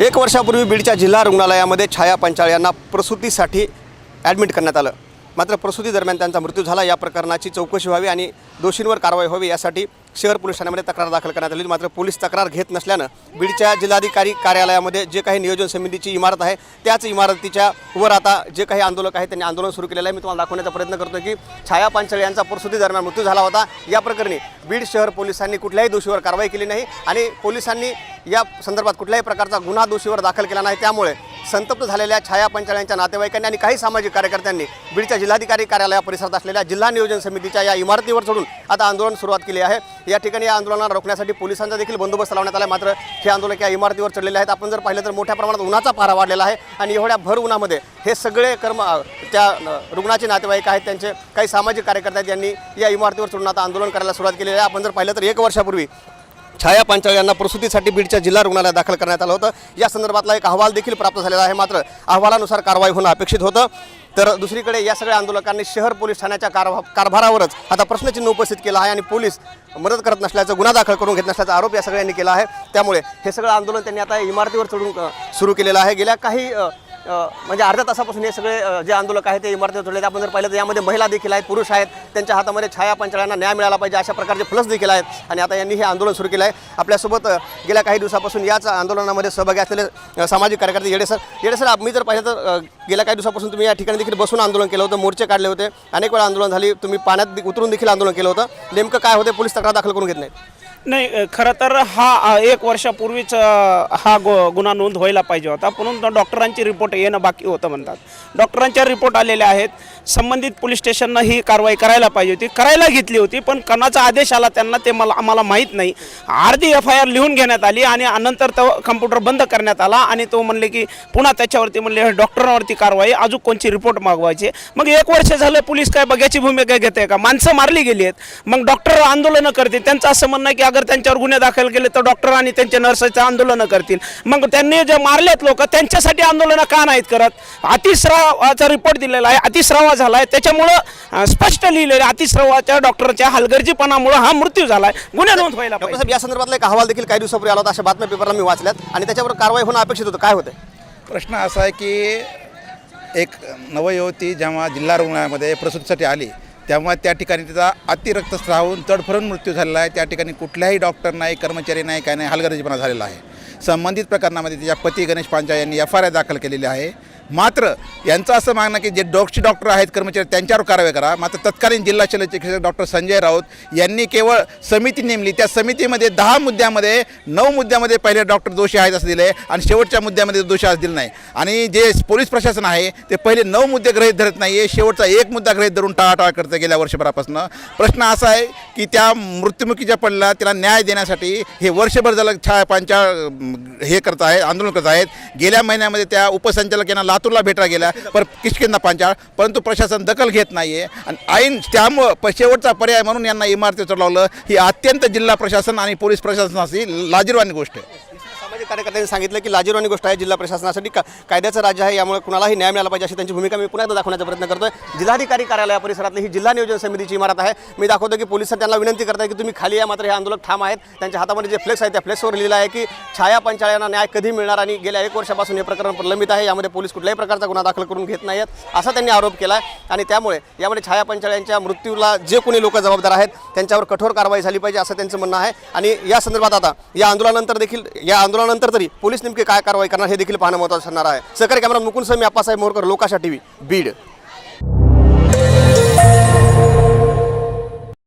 एक वर्षापूर्वी बीडच्या जिल्हा रुग्णालयामध्ये छाया पंचाळ यांना प्रसूतीसाठी ॲडमिट करण्यात आलं. मात्र प्रसूती दरम्यान त्यांचा मृत्यू झाला. या प्रकरणाची चौकशी व्हावी आणि दोषींवर कारवाई व्हावी यासाठी शहर पोलीस ठाण्यामध्ये तक्रार दाखल करण्यात आली. मात्र पोलीस तक्रार घेत नसल्यानं बीडच्या जिल्हाधिकारी कार्यालयामध्ये जे काही नियोजन समितीची इमारत आहे त्याच इमारतीच्या वर आता जे काही आंदोलक आहेत त्यांनी आंदोलन सुरू केलेलं आहे. मी तुम्हाला दाखवण्याचा प्रयत्न करतो की छाया पंचाळ यांचा प्रसूती दरम्यान मृत्यू झाला होता. या प्रकरणी बीड शहर पोलिसांनी कुठल्याही दोषीवर कारवाई केली नाही आणि पोलिसांनी या संदर्भात कुठल्याही प्रकारचा गुन्हा दोषीवर दाखल केला नाही. त्यामुळे संतप्त झालेल्या छाया पंचाळ यांच्या नातेवाईकांनी आणि काही सामाजिक कार्यकर्त्यांनी बीडच्या जिल्हाधिकारी कार्यालया परिसरात असलेल्या जिल्हा नियोजन समितीच्या या इमारतीवर चढून आता आंदोलन सुरुवात केली आहे. या ठिकाणी या आंदोलनाला रोखण्यासाठी पोलिसांचा देखील बंदोबस्त लावण्यात आला. मात्र हे आंदोलक या इमारतीवर चढलेले आहेत. आपण जर पाहिलं तर मोठ्या प्रमाणात उन्हाचा पारा वाढलेला आहे आणि एवढ्या भर उन्हामध्ये हे सगळे त्या रुग्णाचे नातेवाईक आहेत, त्यांचे काही सामाजिक कार्यकर्ते आहेत, यांनी या इमारतीवर चढून आता आंदोलन करायला सुरुवात केलेली आहे. आपण जर पाहिलं तर एक वर्षापूर्वी छाया पंचाळ यांना प्रसूतीसाठी बीडच्या जिल्हा रुग्णालयात दाखल करण्यात आलं होतं. या संदर्भातला एक अहवाल देखील प्राप्त झालेला आहे. मात्र अहवालानुसार कारवाई होणं अपेक्षित होतं. तर दुसरीकडे या सगळ्या आंदोलकांनी शहर पोलीस ठाण्याच्या कारभारावरच आता प्रश्नचिन्ह उपस्थित केलं आहे आणि पोलीस मदत करत नसल्याचं, गुन्हा दाखल करून घेत नसल्याचा आरोप या सगळ्यांनी केला आहे. त्यामुळे हे सगळं आंदोलन त्यांनी आता इमारतीवर चढून सुरू केलेलं आहे. गेल्या काही म्हणजे अर्ध्या तासापासून हे सगळे जे आंदोलक आहेत ते इमारतीवर चढले. आपण जर पाहिलं तर यामध्ये महिला देखील आहेत, पुरुष आहेत. त्यांच्या हातामध्ये छाया पंचाळांना न्याय मिळाला पाहिजे अशा प्रकारचे फ्लक्स देखील आहेत आणि आता यांनी हे आंदोलन सुरू केलं आहे. आपल्यासोबत गेल्या काही दिवसापासून याच आंदोलनामध्ये सहभागी असलेले सामाजिक कार्यकर्ते येडे सर मी जर पाहिलं तर गेल्या काही दिवसापासून तुम्ही या ठिकाणी देखील बसून आंदोलन केलं होतं, मोर्चे काढले होते, अनेक वेळा आंदोलन झाली, तुम्ही पाण्यात उतरून देखील आंदोलन केलं होतं. नेमकं काय होते, पोलीस तक्रार दाखल करून घेत नाहीत? नाही, खरं तर हा एक वर्षापूर्वीच हा गुन्हा नोंद व्हायला पाहिजे होता. म्हणून डॉक्टरांची रिपोर्ट येणं बाकी होतं म्हणतात. डॉक्टरांच्या रिपोर्ट आलेले आहेत. संबंधित पोलीस स्टेशननं ही कारवाई करायला पाहिजे होती, करायला घेतली होती, पण कोणाचा आदेश आला त्यांना ते आम्हाला माहीत नाही. अर्धी FIR लिहून घेण्यात आली आणि नंतर तो कम्प्युटर बंद करण्यात आला आणि तो म्हणले की पुन्हा त्याच्यावरती म्हणले डॉक्टरांवरती कारवाई, अजून कोणची रिपोर्ट मागवायची. मग एक वर्ष झालं पोलीस काय बघ्याची भूमिका घेते का? माणसं मारली गेली आहेत, मग डॉक्टर आंदोलनं करते. त्यांचं असं म्हणणं आहे की अगर त्यांच्यावर गुन्हे दाखल केले तर डॉक्टर आणि त्यांचे नर्सचे आंदोलनं करतील. मग त्यांनी जे मारलेत लोक त्यांच्यासाठी आंदोलनं का नाहीत करत? अतिस्रावाचा रिपोर्ट दिलेला आहे, अतिस्राव झाला आहे, त्याच्यामुळं स्पष्ट लिहिलेलं अतिस्रावाच्या डॉक्टरच्या हलगर्जीपणामुळे हा मृत्यू झाला आहे, गुन्हे नोंद व्हायला पाहिजे. साहेब, या संदर्भातला एक अहवाल देखील काही दिवसापूर्वी आला होता, अशा बातम्या पेपरला मी वाचल्यात आणि त्याच्यावर कारवाई होणं अपेक्षित होतं. काय होतं? प्रश्न असा आहे की एक नवयुवती जेव्हा जिल्हा रुग्णालयामध्ये प्रसूतीसाठी आली तेव्हा त्या ठिकाणी तिचा अतिरक्तस्राव होऊन तडफडून मृत्यू झालेला आहे. त्या ठिकाणी कुठल्याही डॉक्टर नाही, कर्मचारी नाही, काय नाही, हलगर्जीपणा झालेला आहे. संबंधित प्रकरणामध्ये तिच्या पती गणेश पांचाळ यांनी FIR दाखल केलेली आहे. मात्र यांचं असं मागणं की जे डॉक्टर आहेत, कर्मचारी, त्यांच्यावर कारवाई करा. मात्र तत्कालीन जिल्हा शल्य चिकित्सक डॉक्टर संजय राऊत यांनी केवळ समिती नेमली. त्या समितीमध्ये 10 मुद्द्यामध्ये 9 मुद्द्यामध्ये पहिले डॉक्टर दोषी आहेत असं दिले आणि शेवटच्या मुद्द्यामध्ये दोषी असं दिलं नाही. आणि जे पोलीस प्रशासन आहे ते पहिले 9 मुद्दे गृहीत धरत नाही आहे, शेवटचा एक मुद्दा गृहीत धरून टाळाटाळ करतं गेल्या वर्षभरापासून. प्रश्न असा आहे की त्या मृत्युमुखीच्या पडला तिला न्याय देण्यासाठी हे वर्षभर झालं छाया पंचाळ हे करत आहेत, आंदोलन करत आहेत. गेल्या महिन्यामध्ये त्या उपसंचालक यांना लातूरला भेटा गेल्या पर किष्किंधा पंचाळ, परंतु प्रशासन दखल घेत नाही आहे आणि ऐन त्यामुळं शेवटचा पर्याय म्हणून यांना इमारतीवर लावलं. ही अत्यंत जिल्हा प्रशासन आणि पोलीस प्रशासनाची लाजिरवाणी गोष्ट आहे. सामाजिक कार्यकर्त्यांनी सांगितलं की लाजिरवाणी गोष्ट आहे, जिल्हा प्रशासनासाठी कायद्याचं राज्य आहे, यामुळे कुणालाही न्याय मिळाला पाहिजे अशी त्यांची भूमिका मी पुन्हा एकदा दाखवण्याचा प्रयत्न करतोय. जिल्हाधिकारी कार्यालया परिसरातली ही जिल्हा नियोजन समितीची इमारत आहे. मी दाखवतो की पोलिसांनी त्यांना विनंती करताय की तुम्ही खाली या. मात्र हे आंदोलक ठाम आहेत. त्यांच्या हातामध्ये जे फ्लेक्स आहे त्या फ्लेक्सवर लिहिलं आहे की छाया पंचाळ यांना न्याय कधी मिळणार आणि गेल्या 1 वर्षापासून हे प्रकरण प्रलंबित आहे. यामध्ये पोलीस कुठल्याही प्रकारचा गुन्हा दाखल करून घेत नाहीत असा त्यांनी आरोप केला आहे आणि त्यामुळे यामध्ये छाया पंचाळ यांच्या मृत्यूला जे कोणी लोक जबाबदार आहेत त्यांच्यावर कठोर कारवाई झाली पाहिजे असं त्यांचं म्हणणं आहे. आणि या संदर्भात आता या आंदोलनानंतर तरी पोलीस नेमकी काय कारवाई करणार हे देखील पाहणं महत्त्वाचं ठरणार आहे. सहकारी कॅमेरा मुकुंद सर, मी आप्पासाहेब मोरकर, लोकाशा TV, बीड.